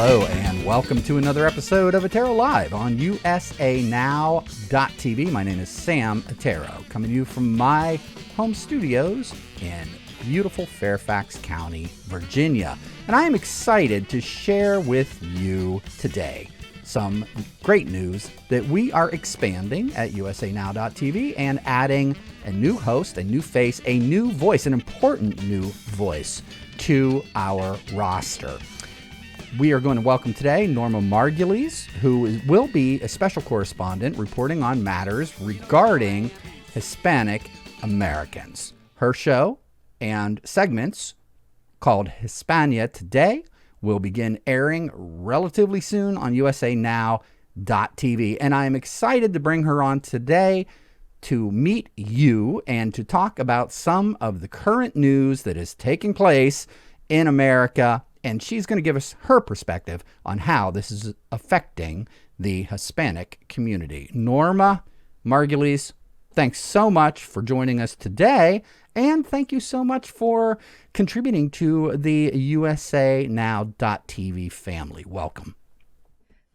Hello and welcome to another episode of EttaroLIVE on USANow.tv. My name is Sam Ettaro, coming to you from my home studios in beautiful Fairfax County, Virginia. And I am excited to share with you today some great news that we are expanding at USANow.tv and adding a new host, a new face, a new voice, an important new voice to our roster. We are going to welcome today Norma Margulies, who will be a special correspondent reporting on matters regarding Hispanic Americans. Her show and segments called HISPANIA Today will begin airing relatively soon on USANow.tv. And I am excited to bring her on today to meet you and to talk about some of the current news that is taking place in America. And she's going to give us her perspective on how this is affecting the Hispanic community. Norma Margulies, thanks so much for joining us today. And thank you so much for contributing to the USANow.tv family. Welcome.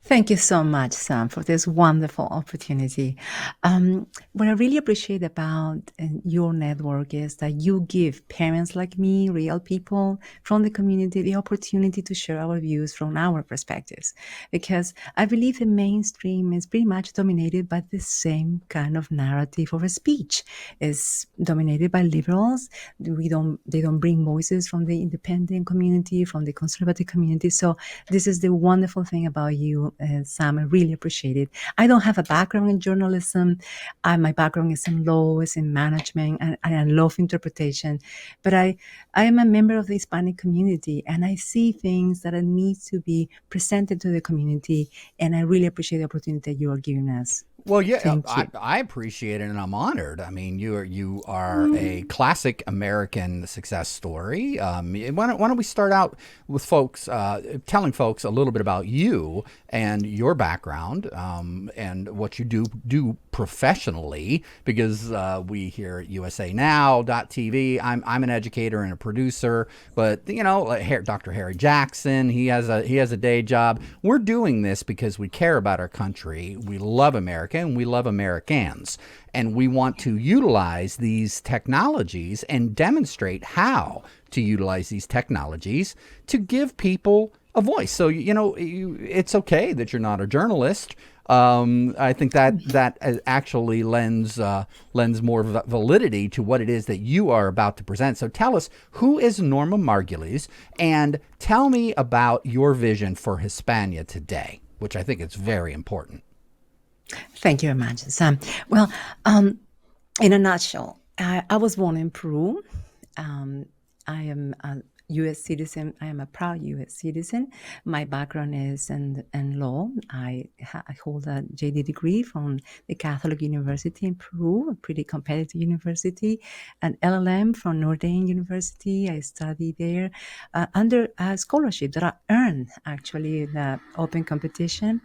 Thank you so much, Sam, for this wonderful opportunity. What I really appreciate about your network is that you give parents like me, real people from the community, the opportunity to share our views from our perspectives. Because I believe the mainstream is pretty much dominated by the same kind of narrative of a speech. It's dominated by liberals. They don't bring voices from the independent community, from the conservative community. So this is the wonderful thing about you, Sam. I really appreciate it. I don't have a background in journalism. My background is in law, is in management, and I love interpretation. But I am a member of the Hispanic community, and I see things that need to be presented to the community, and I really appreciate the opportunity that you are giving us. Well, yeah, I appreciate it, and I'm honored. I mean, you are a classic American success story. Why don't we start out with folks telling folks a little bit about you and your background and what you do professionally, because we here at USANow.tv, I'm an educator and a producer, but you know, Dr. Harry Jackson, he has a day job. We're doing this because we care about our country. We love America and we love Americans, and we want to utilize these technologies and demonstrate how to utilize these technologies to give people a voice. So, you know, it's okay that you're not a journalist. I think that actually lends more validity to what it is that you are about to present. So tell us, who is Norma Margulies, and tell me about your vision for Hispania today, which I think is very important. Thank you very much, Sam. Well, in a nutshell, I was born in Peru. I am a U.S. citizen. I am a proud U.S. citizen. My background is in law. I hold a JD degree from the Catholic University in Peru, a pretty competitive university, an LLM from Notre Dame University. I studied there under a scholarship that I earned actually in the open competition.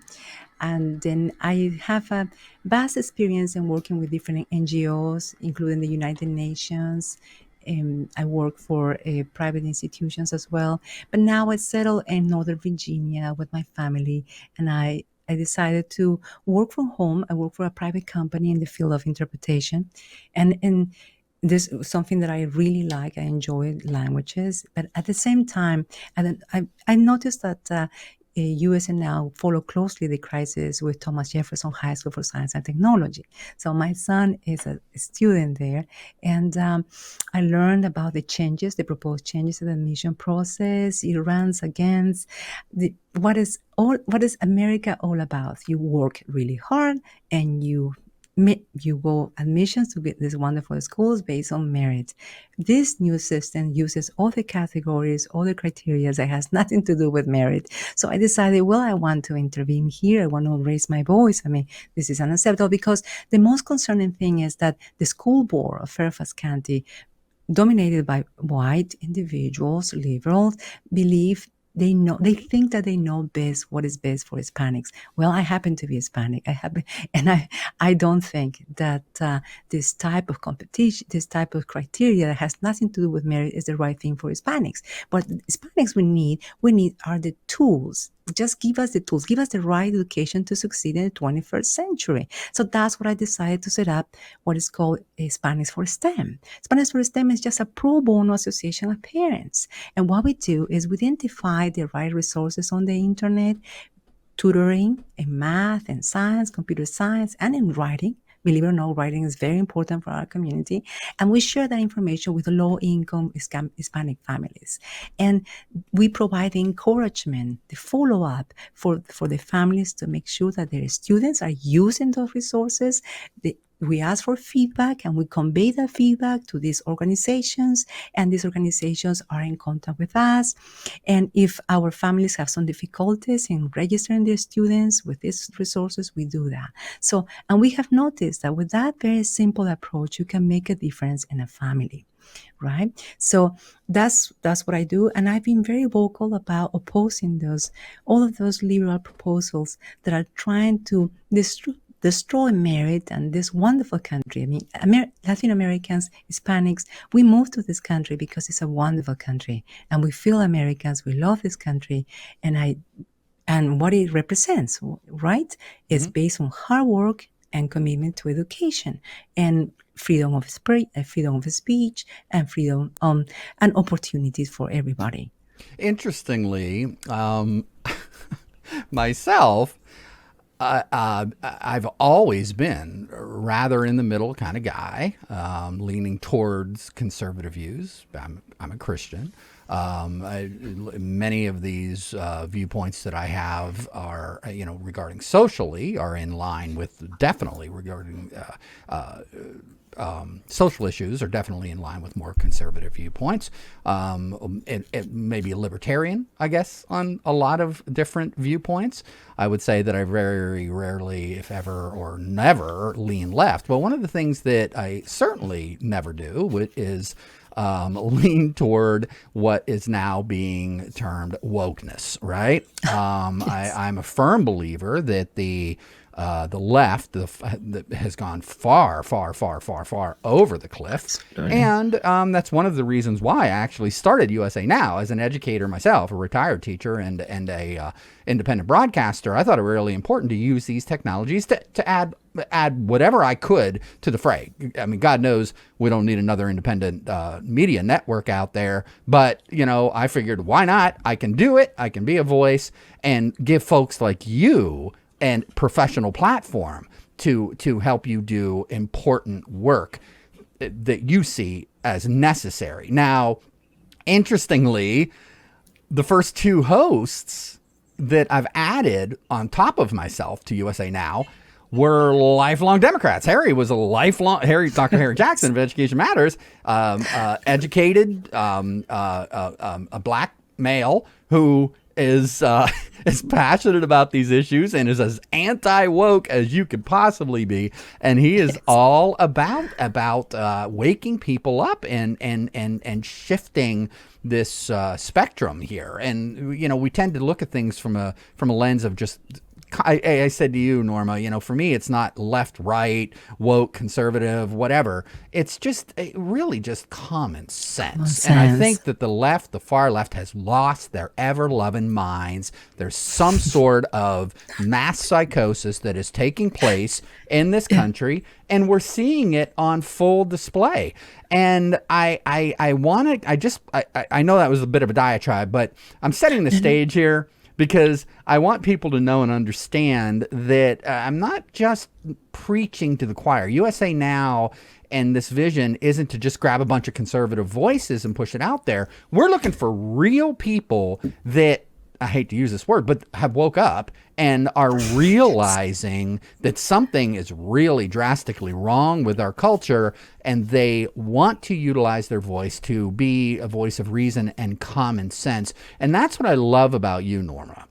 And then I have a vast experience in working with different NGOs, including the United Nations. I work for private institutions as well. But now I settle in Northern Virginia with my family, and I decided to work from home. I work for a private company in the field of interpretation. And this is something that I really like. I enjoy languages. But at the same time, I noticed that USANow follow closely the crisis with Thomas Jefferson High School for Science and Technology. So my son is a student there, and I learned about the proposed changes in the admission process. It runs against what is America all about. You work really hard, and you go admissions to get these wonderful schools based on merit. This new system uses other categories, other criteria that has nothing to do with merit. So I decided, well, I want to intervene here. I want to raise my voice. I mean, this is unacceptable, because the most concerning thing is that the school board of Fairfax County, dominated by white individuals, liberals, believe they think that they know best what is best for Hispanics. Well, I happen to be Hispanic. I don't think that this type of competition, this type of criteria that has nothing to do with merit is the right thing for Hispanics. But Hispanics we need are the tools just give us the tools, give us the right education to succeed in the 21st century. So that's what I decided to set up what is called Spanish for STEM. Spanish for STEM is just a pro bono association of parents. And what we do is we identify the right resources on the internet, tutoring in math and science, computer science, and in writing. Believe it or not, writing is very important for our community. And we share that information with low-income Hispanic families. And we provide the encouragement, the follow-up for the families to make sure that their students are using those resources. We ask for feedback and we convey that feedback to these organizations, and these organizations are in contact with us. And if our families have some difficulties in registering their students with these resources, we do that. So, and we have noticed that with that very simple approach, you can make a difference in a family. Right. So that's what I do. And I've been very vocal about opposing all of those liberal proposals that are trying to destroy merit and this wonderful country. I mean, Latin Americans, Hispanics, we moved to this country because it's a wonderful country, and we feel Americans. We love this country, and what it represents, right, is based on hard work and commitment to education and freedom of speech, and freedom and opportunities for everybody. Interestingly, myself, I've always been rather in the middle kind of guy, leaning towards conservative views. I'm a Christian. Many of these viewpoints that I have are, regarding socially, are in line with, definitely regarding social issues are definitely in line with more conservative viewpoints. It may be libertarian, I guess, on a lot of different viewpoints. I would say that I very rarely, if ever or never, lean left. But one of the things that I certainly never do is lean toward what is now being termed wokeness, right? Yes. I'm a firm believer that the left has gone far over the cliff. Absolutely. And that's one of the reasons why I actually started USA Now as an educator myself, a retired teacher and a independent broadcaster. I thought it really important to use these technologies to add whatever I could to the fray. I mean, God knows we don't need another independent media network out there, but I figured, why not? I can do it. I can be a voice and give folks like you and professional platform to help you do important work that you see as necessary. Now, interestingly, the first two hosts that I've added on top of myself to USA Now were lifelong Democrats. Dr. Harry Jackson of Education Matters, educated, a black male who is passionate about these issues and is as anti-woke as you could possibly be. And he is all about waking people up and shifting this spectrum here. And we tend to look at things from a lens of just. I said to you, Norma, for me, it's not left, right, woke, conservative, whatever. It's just really just common sense. And I think that the far left has lost their ever-loving minds. There's some sort of mass psychosis that is taking place in this country, and we're seeing it on full display. And I know that was a bit of a diatribe, but I'm setting the stage here, because I want people to know and understand that I'm not just preaching to the choir. USA Now and this vision isn't to just grab a bunch of conservative voices and push it out there. We're looking for real people that, I hate to use this word, but have woke up and are realizing that something is really drastically wrong with our culture, and they want to utilize their voice to be a voice of reason and common sense. And that's what I love about you, Norma.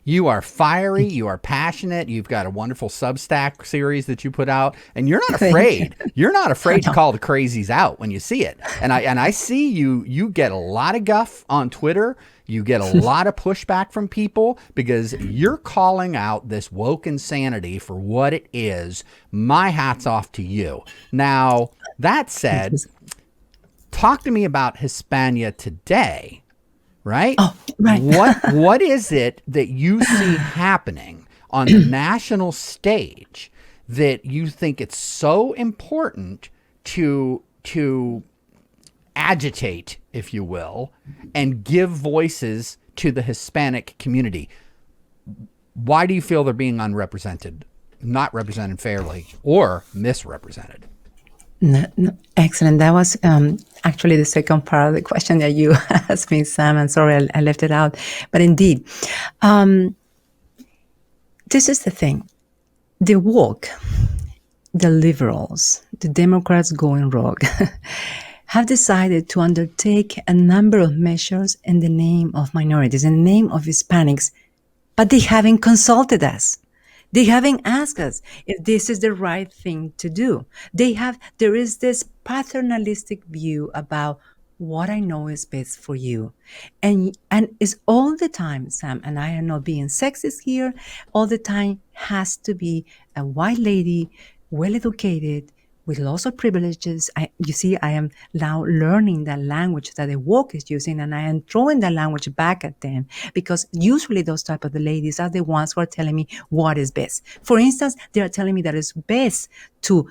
You are fiery, you are passionate, you've got a wonderful Substack series that you put out, and you're not afraid. You're not afraid to call the crazies out when you see it. And I see you get a lot of guff on Twitter. You get a lot of pushback from people because you're calling out this woke insanity for what it is. My hat's off to you. Now, that said, talk to me about HISPANIA today. right? Oh, right. What is it that you see happening on the national stage that you think it's so important to agitate, if you will, and give voices to the Hispanic community? Why do you feel they're being unrepresented, not represented fairly, or misrepresented? No, excellent. That was actually the second part of the question that you asked me, Sam. I'm sorry I left it out. But indeed, this is the thing. The woke, the liberals, the Democrats going rogue, have decided to undertake a number of measures in the name of minorities, in the name of Hispanics, but they haven't consulted us. They haven't asked us if this is the right thing to do. There is this paternalistic view about what I know is best for you. And it's all the time, Sam, and I am not being sexist here, all the time has to be a white lady, well-educated, with lots of privileges. You see, I am now learning the language that the woke is using, and I am throwing that language back at them, because usually those type of the ladies are the ones who are telling me what is best. For instance, they are telling me that it's best to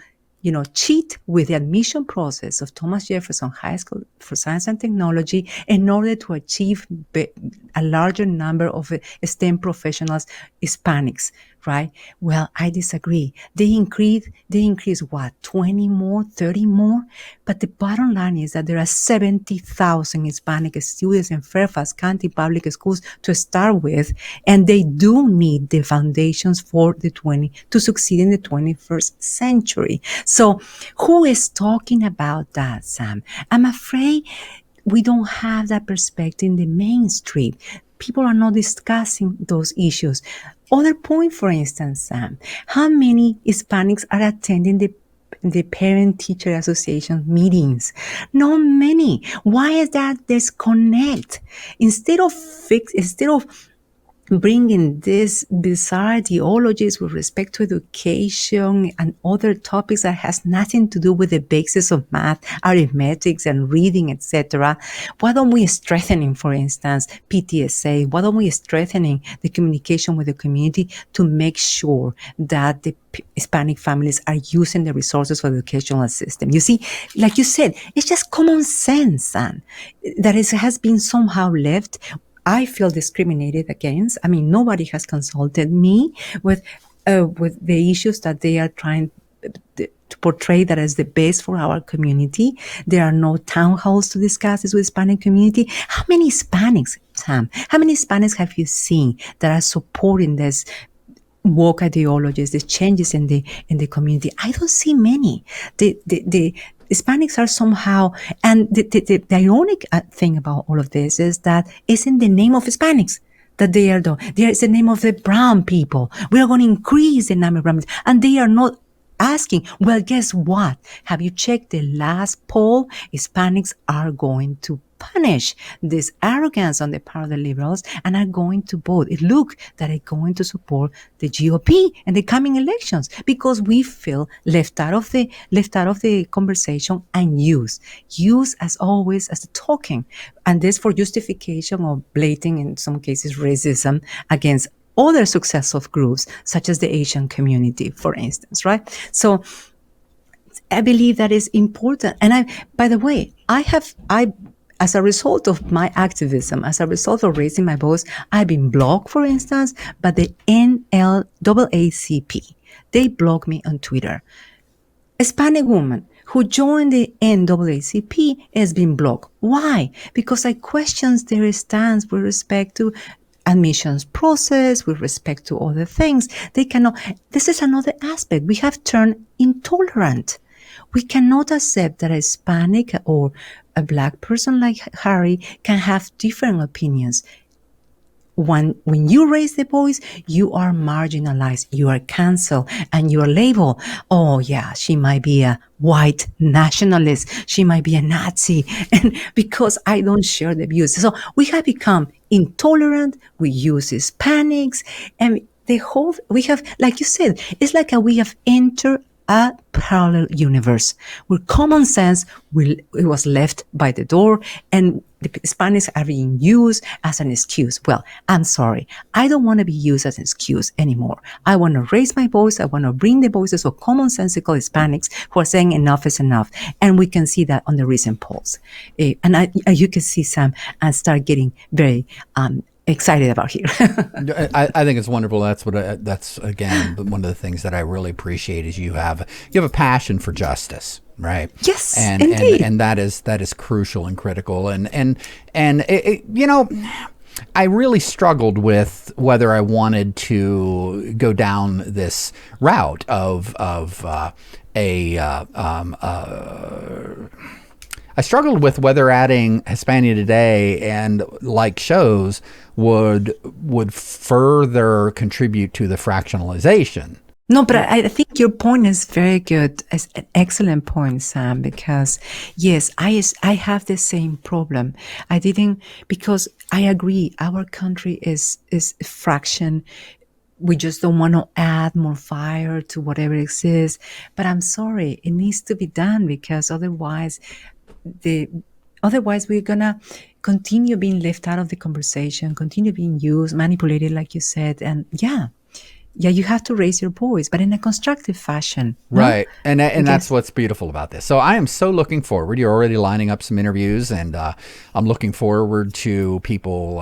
cheat with the admission process of Thomas Jefferson High School for Science and Technology in order to achieve a larger number of STEM professionals, Hispanics, right? Well, I disagree. They increase what, 20 more, 30 more? But the bottom line is that there are 70,000 Hispanic students in Fairfax County Public Schools to start with, and they do need the foundations to succeed in the 21st century. So who is talking about that, Sam? I'm afraid we don't have that perspective in the mainstream. People are not discussing those issues. Other point, for instance, Sam, how many Hispanics are attending the Parent-Teacher Association meetings? Not many. Why is that disconnect? Instead of bringing this bizarre ideologies with respect to education and other topics that has nothing to do with the basis of math, arithmetics, and reading, etc. Why don't we strengthening, for instance, PTSA? Why don't we strengthening the communication with the community to make sure that the Hispanic families are using the resources for the educational system? You see, like you said, it's just common sense, and that has been somehow left. I feel discriminated against. I mean, nobody has consulted me with the issues that they are trying to portray that as the best for our community. There are no town halls to discuss this with Hispanic community. How many Hispanics, Sam? How many Hispanics have you seen that are supporting this woke ideologies, the changes in the community? I don't see many. The Hispanics are somehow, and the ironic thing about all of this is that it's in the name of Hispanics that they are doing. There is the name of the brown people. We are going to increase the number of brown people, and they are not asking, well, guess what? Have you checked the last poll? Hispanics are going to punish this arrogance on the part of the liberals and are going to vote. It looks that they're going to support the GOP in the coming elections because we feel left out of the conversation and used as always as the talking, and this for justification of blatant, in some cases, racism against other successful groups such as the Asian community, for instance, right? So I believe that is important. And by the way, as a result of my activism, as a result of raising my voice, I've been blocked, for instance, by the NAACP. They blocked me on Twitter. A Hispanic woman who joined the NAACP has been blocked. Why? Because I questioned their stance with respect to admissions process, with respect to other things. They cannot. This is another aspect. We have turned intolerant. We cannot accept that a Hispanic or a Black person like Harry can have different opinions. When you raise the voice, you are marginalized, you are canceled, and you are labeled, oh yeah, she might be a white nationalist, she might be a Nazi, and because I don't share the views. So we have become intolerant, we use Hispanics, and we have, like you said, it's like we have entered a parallel universe where common sense it was left by the door and the Hispanics are being used as an excuse. Well, I'm sorry. I don't want to be used as an excuse anymore. I want to raise my voice. I want to bring the voices of commonsensical Hispanics who are saying enough is enough. And we can see that on the recent polls. And you can see, Sam, and start getting very excited about here. I think it's wonderful. That's again one of the things that I really appreciate is you have a passion for justice, right? Yes, and indeed. and that is crucial and critical. And I really struggled with whether I wanted to go down this route of I struggled with whether adding Hispania Today and like shows would further contribute to the fractionalization. No, but I think your point is very good. It's an excellent point, Sam, because yes, I have the same problem. I didn't, because I agree, our country is a fraction. We just don't want to add more fire to whatever exists. But I'm sorry, it needs to be done because otherwise we're gonna continue being left out of the conversation, continue being used, manipulated, like you said, and yeah, you have to raise your voice, but in a constructive fashion. Right. No? And that's what's beautiful about this. So I am so looking forward. You're already lining up some interviews, and I'm looking forward to people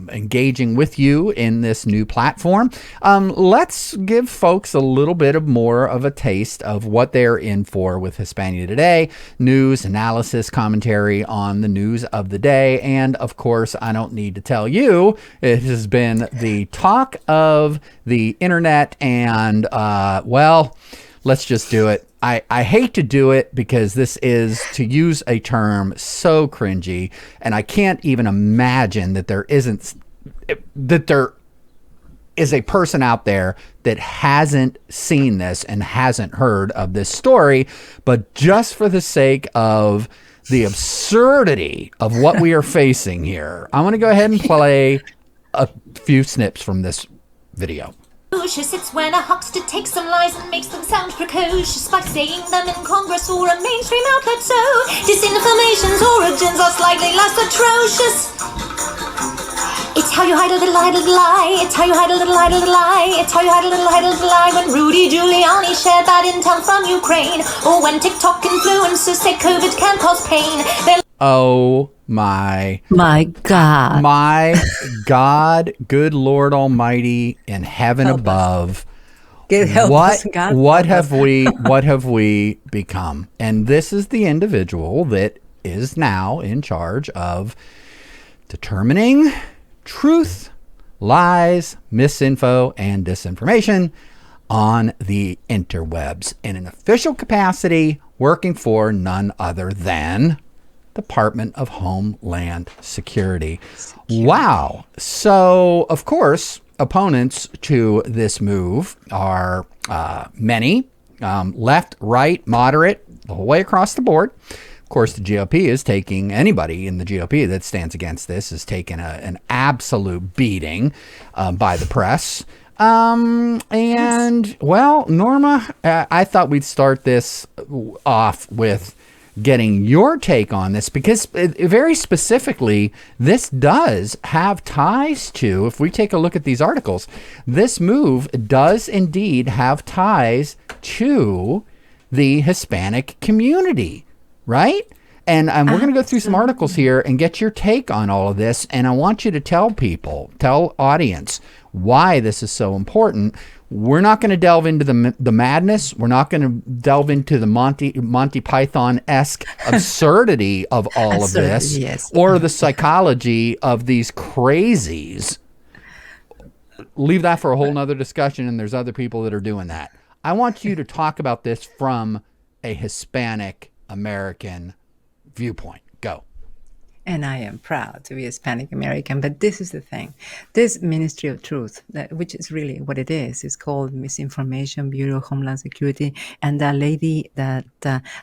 engaging with you in this new platform. Let's give folks a little bit more of a taste of what they're in for with Hispania Today. News, analysis, commentary on the news of the day. And of course, I don't need to tell you, it has been the talk of the internet, and well, let's just do it. I hate to do it because this is, to use a term, so cringy, and I can't even imagine that there is a person out there that hasn't seen this and hasn't heard of this story. But just for the sake of the absurdity of what we are facing here, I'm going to go ahead and play a few snips from this video. It's when a huckster takes some lies and makes them sound precocious by saying them in Congress or a mainstream outlet. So disinformation's origins are slightly less atrocious. It's how you hide a little lie. It's how you hide a little lie. It's how you hide a little lie. When Rudy Giuliani shared bad intel from Ukraine, or when TikTok influencers say COVID can cause pain. Oh my God. My God, good Lord Almighty in heaven help above. What have we become? And this is the individual that is now in charge of determining truth, lies, misinfo, and disinformation on the interwebs in an official capacity, working for none other than Department of Homeland Security. Wow. So, of course, opponents to this move are many, left, right, moderate, the whole way across the board. Of course, the GOP is taking, anybody in the GOP that stands against this is taking an absolute beating by the press. And, well, Norma, I thought we'd start this off with getting your take on this, because very specifically, this does have ties to, if we take a look at these articles, this move does indeed have ties to the Hispanic community, right? And we're going to go through some articles here and get your take on all of this. And I want you to tell audience why this is so important. We're not going to delve into the madness. We're not going to delve into the Monty Python-esque absurdity of all of this, yes, or the psychology of these crazies. Leave that for a whole nother discussion, and there's other people that are doing that. I want you to talk about this from a Hispanic American viewpoint. Go. And I am proud to be Hispanic American. But this is the thing. This Ministry of Truth, which is really what it is called Misinformation Bureau of Homeland Security. And that lady that,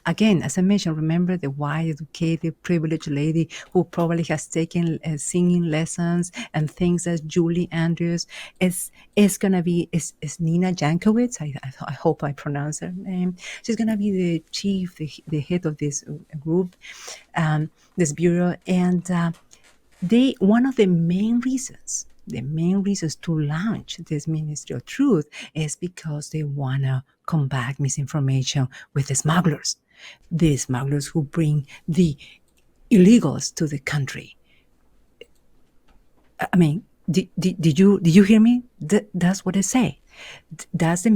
again, as I mentioned, remember the white, educated, privileged lady who probably has taken singing lessons and things as Julie Andrews is going to be, is Nina Jankowicz. I hope I pronounce her name. She's going to be the chief, the head of this group, this bureau. And one of the main reasons to launch this Ministry of Truth is because they want to combat misinformation with the smugglers who bring the illegals to the country. I mean, did you hear me? That's what I say. That's one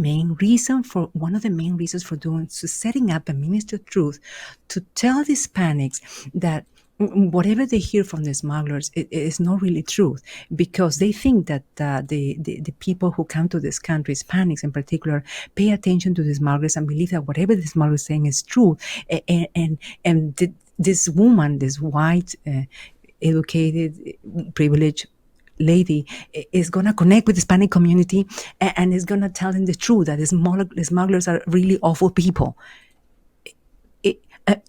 of the main reasons for setting up a Ministry of Truth to tell the Hispanics that whatever they hear from the smugglers is not really truth, because they think that the people who come to this country, Hispanics in particular, pay attention to the smugglers and believe that whatever the smugglers are saying is true. And this woman, this white, educated, privileged lady is going to connect with the Hispanic community and is going to tell them the truth, that the smugglers are really awful people.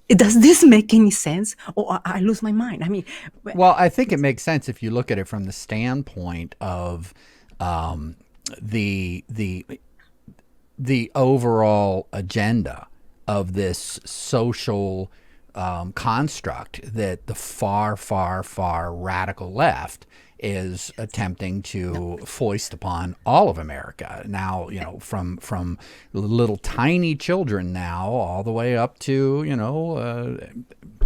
Does this make any sense, or I lose my mind? I mean, well, I think it makes sense if you look at it from the standpoint of the overall agenda of this social construct that the far, far, far radical left is attempting to foist upon all of America. Now, from little tiny children now all the way up to,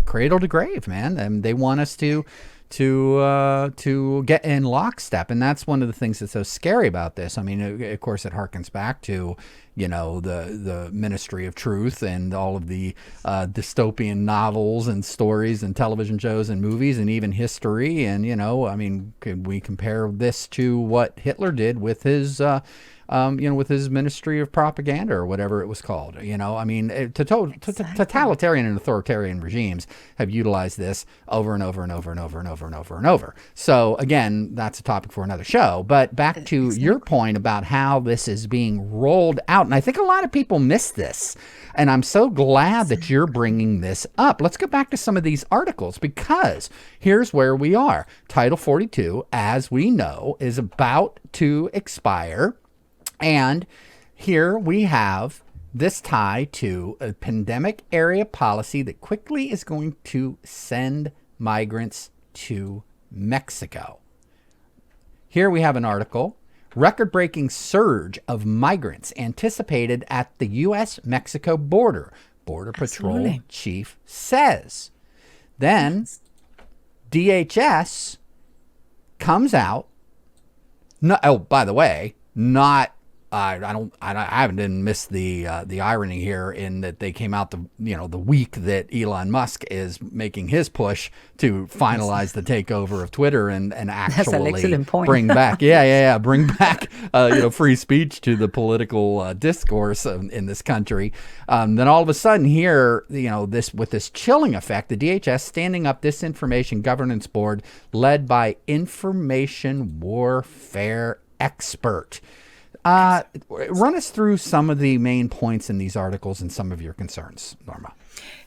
cradle to grave, man. And they want us to get in lockstep. And that's one of the things that's so scary about this. I mean, of course, it harkens back to, the Ministry of Truth and all of the dystopian novels and stories and television shows and movies and even history. And, I mean, could we compare this to what Hitler did with his with his Ministry of Propaganda or whatever it was called? I mean, totalitarian and authoritarian regimes have utilized this over and over and over and over and over and over and over. So again, that's a topic for another show. But back to your point about how this is being rolled out, and I think a lot of people miss this. And I'm so glad that you're bringing this up. Let's get back to some of these articles, because here's where we are. Title 42, as we know, is about to expire. And here we have this tie to a pandemic area policy that quickly is going to send migrants to Mexico. Here we have an article. Record-breaking surge of migrants anticipated at the U.S.-Mexico border. Border Patrol chief says. Then DHS comes out. No, oh, by the way, not. I didn't miss the irony here in that they came out the week that Elon Musk is making his push to finalize the takeover of Twitter and actually bring back bring back free speech to the political discourse in this country. Then all of a sudden here, with this chilling effect, the DHS standing up this information governance board led by information warfare expert. Run us through some of the main points in these articles and some of your concerns, Norma.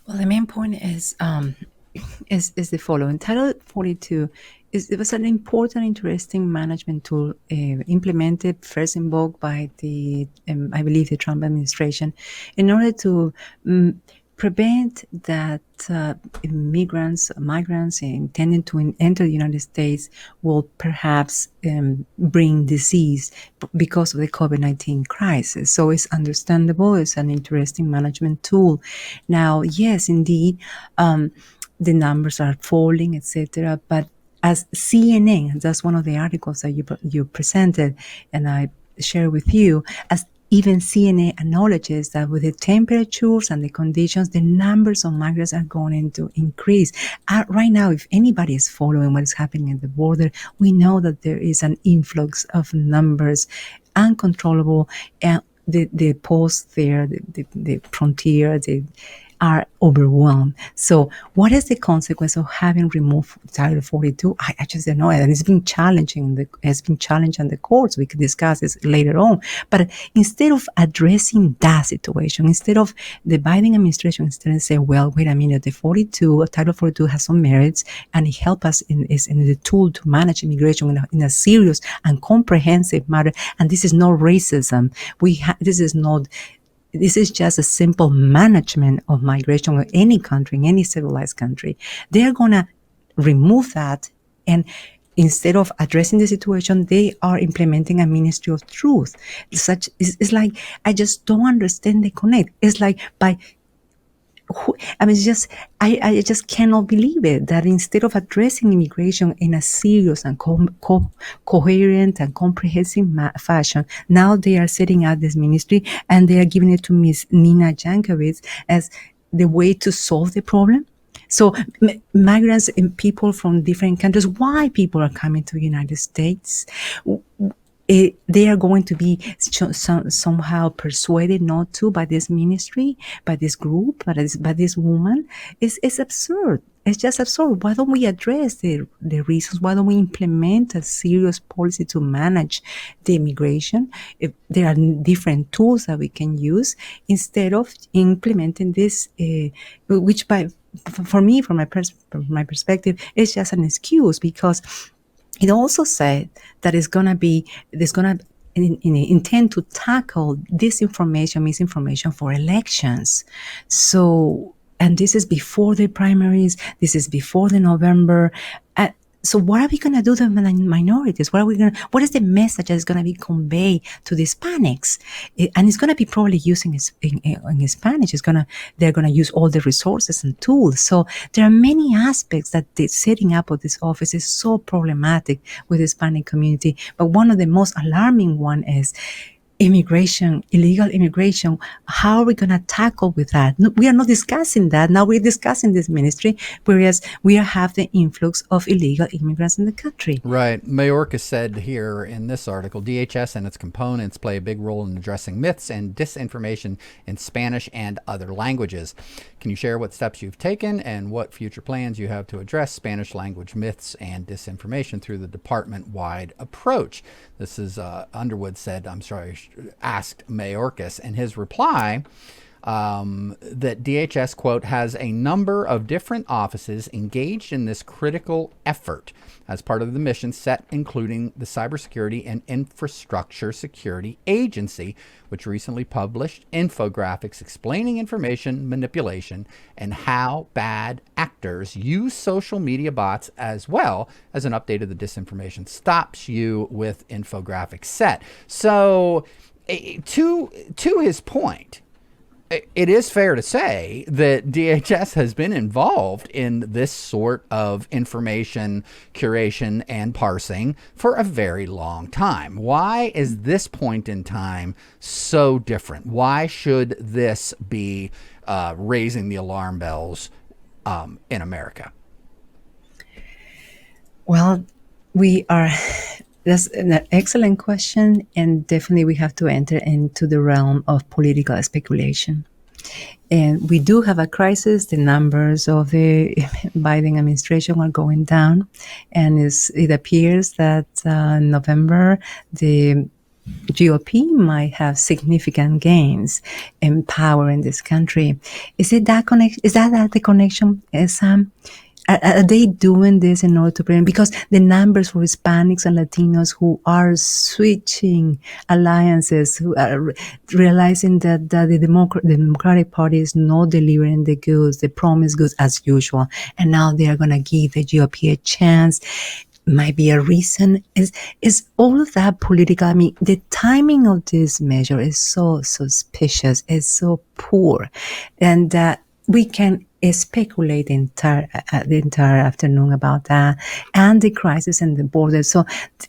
Well, the main point is the following. Title 42 it was an important, interesting management tool implemented, first invoked by I believe, the Trump administration, in order to prevent that migrants intending to enter the United States will perhaps bring disease because of the COVID-19 crisis. So it's understandable. It's an interesting management tool. Now, yes, indeed, the numbers are falling, etc. But as CNN, that's one of the articles that you presented and I share with you, as even CNN acknowledges that with the temperatures and the conditions, the numbers of migrants are going to increase. Right now, if anybody is following what is happening at the border, we know that there is an influx of numbers, uncontrollable, and the post there, the frontier, are overwhelmed. So what is the consequence of having removed Title 42? I just don't know. And it's been challenging. It's been challenged in the courts. We could discuss this later on. But instead of addressing that situation, instead of the Biden administration, instead of saying, well, wait a minute, Title 42 has some merits, and it helps us is in the tool to manage immigration in a serious and comprehensive matter. And this is not racism. This is just a simple management of migration of any country, in any civilized country. They're going to remove that, and instead of addressing the situation, they are implementing a ministry of truth. It's like, I just don't understand the connect. It's like I just cannot believe it, that instead of addressing immigration in a serious and coherent and comprehensive fashion, now they are setting out this ministry and they are giving it to Ms. Nina Jankowicz as the way to solve the problem. So migrants and people from different countries, why people are coming to the United States? They are going to be somehow persuaded not to by this ministry, by this group, by this woman. It's absurd. It's just absurd. Why don't we address the reasons? Why don't we implement a serious policy to manage the immigration? If there are different tools that we can use instead of implementing this, which for me, from my perspective, is just an excuse, because it also said that there's going to intend to tackle disinformation, misinformation for elections. So, and this is before the primaries. This is before the November. So what are we going to do to the minorities? What is the message that is going to be conveyed to the Hispanics? And it's going to be probably using in Spanish. They're going to use all the resources and tools. So there are many aspects that the setting up of this office is so problematic with the Hispanic community. But one of the most alarming one is immigration, illegal immigration. How are we going to tackle with that? No, we are not discussing that. Now we're discussing this ministry, whereas we have the influx of illegal immigrants in the country. Right. Mayorkas said here in this article, DHS and its components play a big role in addressing myths and disinformation in Spanish and other languages. Can you share what steps you've taken and what future plans you have to address Spanish language myths and disinformation through the department-wide approach? This is Underwood asked Mayorkas, and his reply that DHS, quote, has a number of different offices engaged in this critical effort as part of the mission set, including the Cybersecurity and Infrastructure Security Agency, which recently published infographics explaining information manipulation and how bad actors use social media bots, as well as an update of the disinformation stops you with infographic set. So to his point, it is fair to say that DHS has been involved in this sort of information curation and parsing for a very long time. Why is this point in time so different? Why should this be raising the alarm bells in America? Well, that's an excellent question, and definitely we have to enter into the realm of political speculation. And we do have a crisis. The numbers of the Biden administration are going down, and it appears that in November the GOP might have significant gains in power in this country. Is that the connection, Sam? Are they doing this in order to prevent? Because the numbers for Hispanics and Latinos who are switching alliances, who are realizing that the Democratic Party is not delivering the goods, the promised goods as usual, and now they are going to give the GOP a chance, might be a reason. Is all of that political? I mean, the timing of this measure is so suspicious, it's so poor, and we can speculate the entire afternoon about that and the crisis in the border. So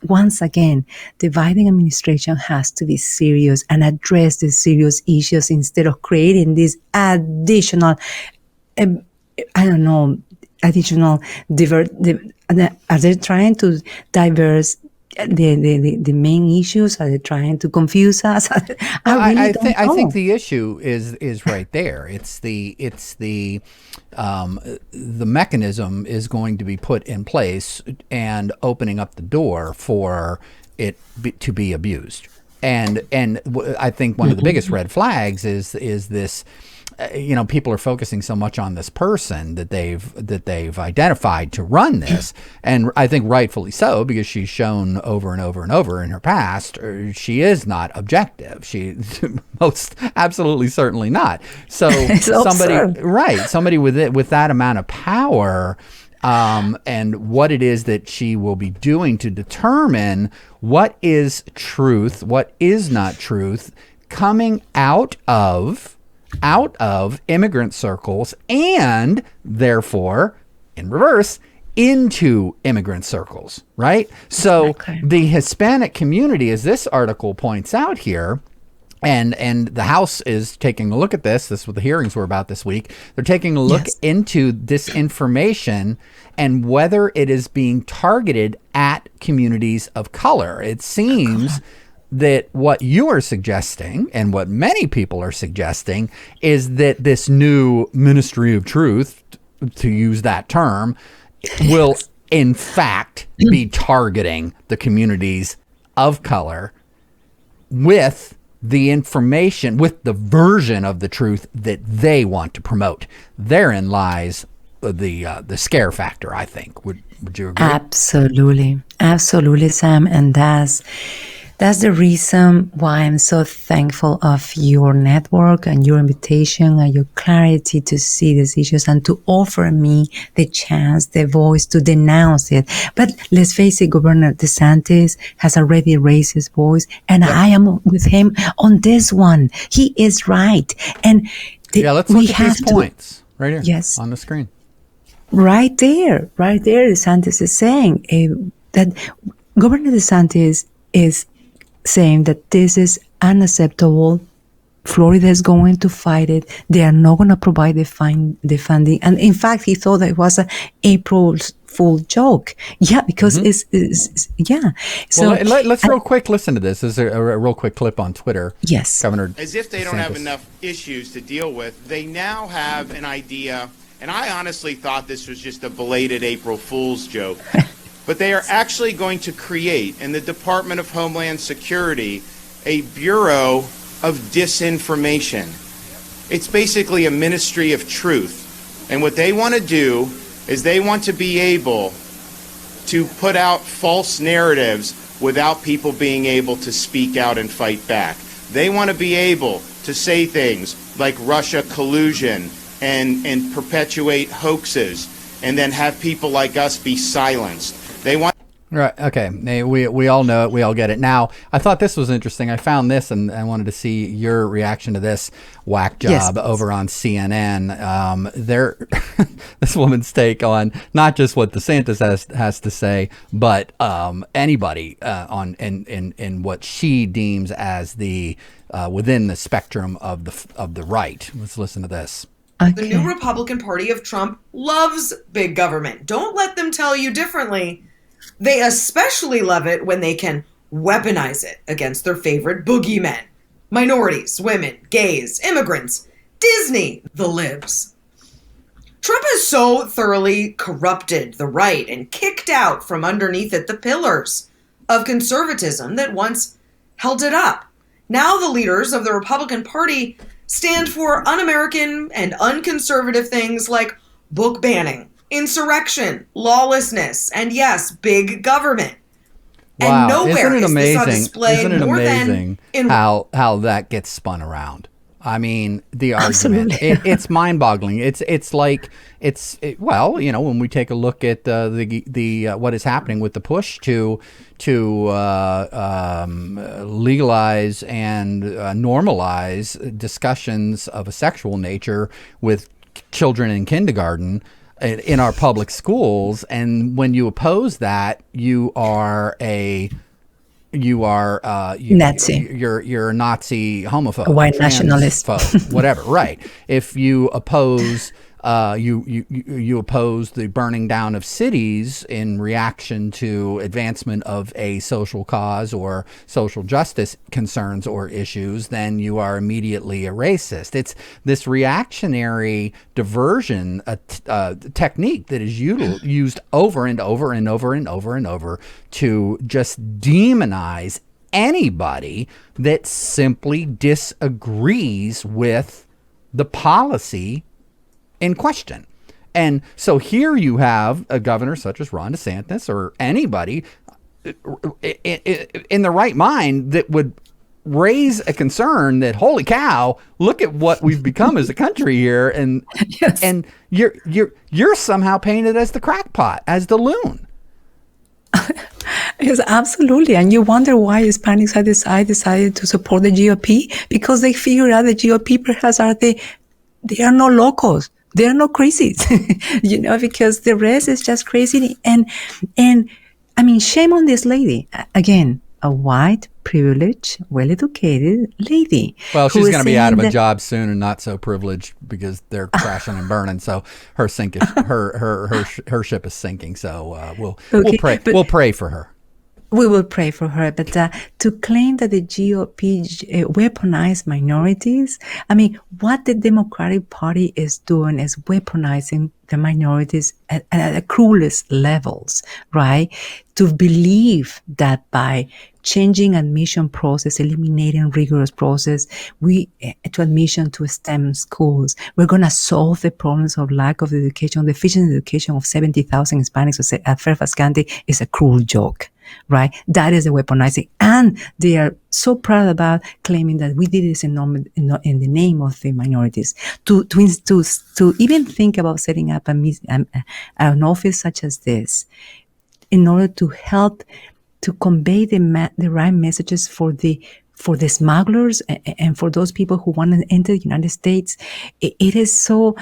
once again, the Biden administration has to be serious and address the serious issues instead of creating this additional, are they trying to the main issues? Are they trying to confuse us? I think the issue is right there. It's the mechanism is going to be put in place and opening up the door for it to be abused. And I think one of the biggest red flags is this. People are focusing so much on this person that they've identified to run this, and I think rightfully so, because she's shown over and over and over in her past she is not objective. She most absolutely certainly not. So somebody with that amount of power. And what it is that she will be doing to determine what is truth, what is not truth, coming out of immigrant circles, and therefore, in reverse, into immigrant circles, right? So Exactly. the Hispanic community, as this article points out here, and the House is taking a look at this. This is what the hearings were about this week. They're taking a look into this information and whether it is being targeted at communities of color. It seems that what you are suggesting, and what many people are suggesting, is that this new Ministry of Truth, to use that term, will in fact be targeting the communities of color with the information, with the version of the truth that they want to promote. Therein lies the scare factor, I think. Would you agree? Absolutely, Sam. And that's the reason why I'm so thankful of your network and your invitation and your clarity to see these issues and to offer me the chance, the voice to denounce it. But let's face it, Governor DeSantis has already raised his voice, and I am with him on this one. He is right. And let's look at these points right here on the screen. Right there, DeSantis is saying that Governor DeSantis is saying that this is unacceptable. Florida is going to fight it. They are not going to provide the funding. And in fact, he thought that it was an April Fool joke. Yeah, because it's. So let's real quick listen to this. This is a real quick clip on Twitter. Yes. Governor As if they don't DeSantis. have enough issues to deal with, they now have an idea, and I honestly thought this was just a belated April Fool's joke. But they are actually going to create, in the Department of Homeland Security, a Bureau of Disinformation. It's basically a Ministry of Truth. And what they want to do is they want to be able to put out false narratives without people being able to speak out and fight back. They want to be able to say things like Russia collusion and perpetuate hoaxes and then have people like us be silenced. They want. Right. Okay. We all know it. We all get it. Now, I thought this was interesting. I found this, and I wanted to see your reaction to this whack job over on CNN. This woman's take on not just what DeSantis has to say, but anybody on in what she deems as the within the spectrum of the right. Let's listen to this. The new Republican Party of Trump loves big government. Don't let them tell you differently. They especially love it when they can weaponize it against their favorite boogeymen. Minorities, women, gays, immigrants, Disney, the libs. Trump has so thoroughly corrupted the right and kicked out from underneath it the pillars of conservatism that once held it up. Now the leaders of the Republican Party stand for un-American and unconservative things like book banning, insurrection, lawlessness, and yes, big government. Wow. And nowhere Isn't it is amazing? this on display Isn't it more amazing than in how that gets spun around? I mean, the argument, it's mind-boggling. Well, when we take a look at the what is happening with the push to legalize and normalize discussions of a sexual nature with children in kindergarten in our public schools, and when you oppose that, you are Nazi. You're a Nazi homophobe, A white nationalist, whatever. Right. If you oppose You oppose the burning down of cities in reaction to advancement of a social cause or social justice concerns or issues, then you are immediately a racist. It's this reactionary diversion technique that is used over and over and over and over and over to just demonize anybody that simply disagrees with the policy in question. And so here you have a governor such as Ron DeSantis or anybody in the right mind that would raise a concern that, holy cow, look at what we've become as a country here, and Yes. and you're somehow painted as the crackpot, as the loon. Yes, absolutely. And you wonder why Hispanics have decided to support the GOP, because they figure out the GOP perhaps they are no locals. They are no crazies, because the rest is just crazy. And I mean, shame on this lady. Again, a white, privileged, well-educated lady. Well, she's going to be out of a that- job soon, and not so privileged because they're crashing and burning. So her ship is sinking. So we'll pray for her. We will pray for her, but to claim that the GOP weaponized minorities, I mean, what the Democratic Party is doing is weaponizing the minorities at the cruelest levels, right? To believe that by changing admission process, eliminating rigorous process, to admission to STEM schools, we're going to solve the problems of lack of education, deficient education of 70,000 Hispanics at Fairfax County is a cruel joke, right? That is the weaponizing. And they are so proud about claiming that we did this in the name of the minorities. To even think about setting up an office such as this in order to help to convey the right messages for the smugglers and for those people who want to enter the United States, it's sort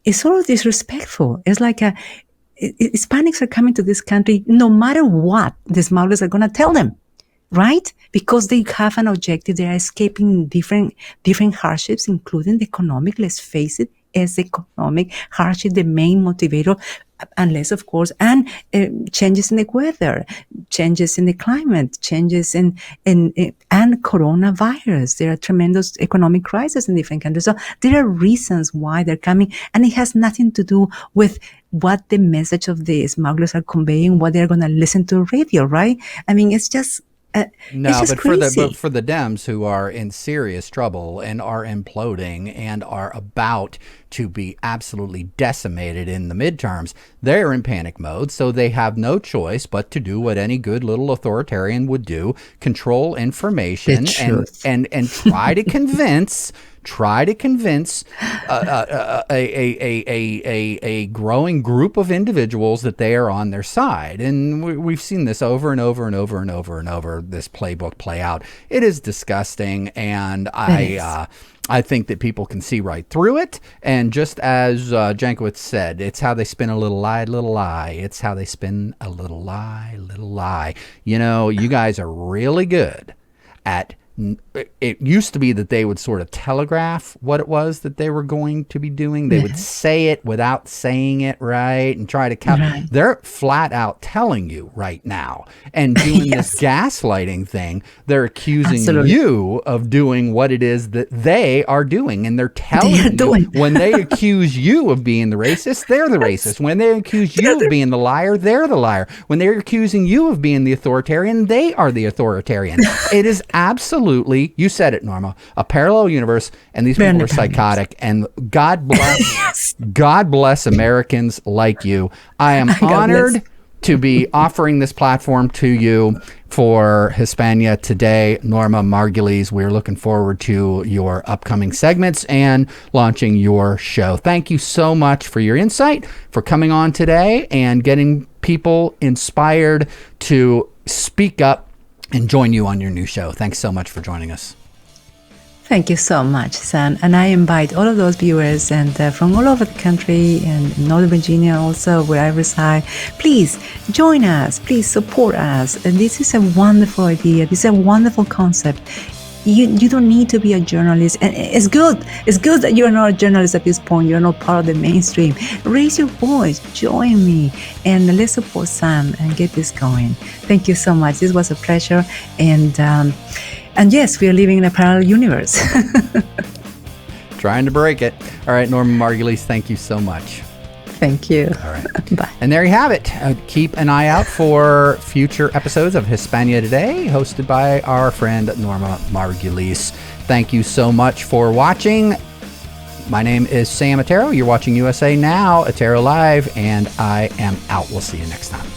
of disrespectful. It's like Hispanics are coming to this country no matter what the smugglers are going to tell them, right? Because they have an objective. They are escaping different hardships, including the economic. Let's face it, is economic hardship the main motivator, unless, of course, and changes in the weather, changes in the climate, changes in and coronavirus. There are tremendous economic crises in different countries. So there are reasons why they're coming, and it has nothing to do with what the message of the smugglers are conveying, what they're going to listen to radio, right? I mean, it's just no, but crazy. for the Dems who are in serious trouble and are imploding and are about to be absolutely decimated in the midterms, they're in panic mode, so they have no choice but to do what any good little authoritarian would do: control information and try to convince. A growing group of individuals that they are on their side. And we've seen this over and over and over and over and over, this playbook play out. It is disgusting, and I think that people can see right through it. And just as Jankowicz said, it's how they spin a little lie, little lie. It's how they spin a little lie, little lie. You guys are really good at. It used to be that they would sort of telegraph what it was that they were going to be doing. They would say it without saying it, right? And try to count. Right. They're flat out telling you right now and doing this gaslighting thing. They're accusing you of doing what it is that they are doing. And they're telling you when they accuse you of being the racist, they're the racist. When they accuse you of being the liar, they're the liar. When they're accusing you of being the authoritarian, they are the authoritarian. It is absolutely, you said it, Norma, a parallel universe, and these people are psychotic. And God bless, God bless Americans like you. I am honored to be offering this platform to you for Hispania today. Norma Margulies, we're looking forward to your upcoming segments and launching your show. Thank you so much for your insight, for coming on today and getting people inspired to speak up and join you on your new show. Thanks so much for joining us. Thank you so much, Sam. And I invite all of those viewers and from all over the country and Northern Virginia also, where I reside, please join us. Please support us. And this is a wonderful idea. This is a wonderful concept. You don't need to be a journalist, and it's good that you're not a journalist at this point. You're not part of the mainstream. Raise your voice, join me, and let's support Sam and get this going. Thank you so much. This was a pleasure, and yes, we are living in a parallel universe. Trying to break it. All right, Norma Margulies, thank you so much. Thank you. All right. Bye. And there you have it. Keep an eye out for future episodes of Hispania Today, hosted by our friend Norma Margulies. Thank you so much for watching. My name is Sam Ettaro. You're watching USA Now, EttaroLIVE, and I am out. We'll see you next time.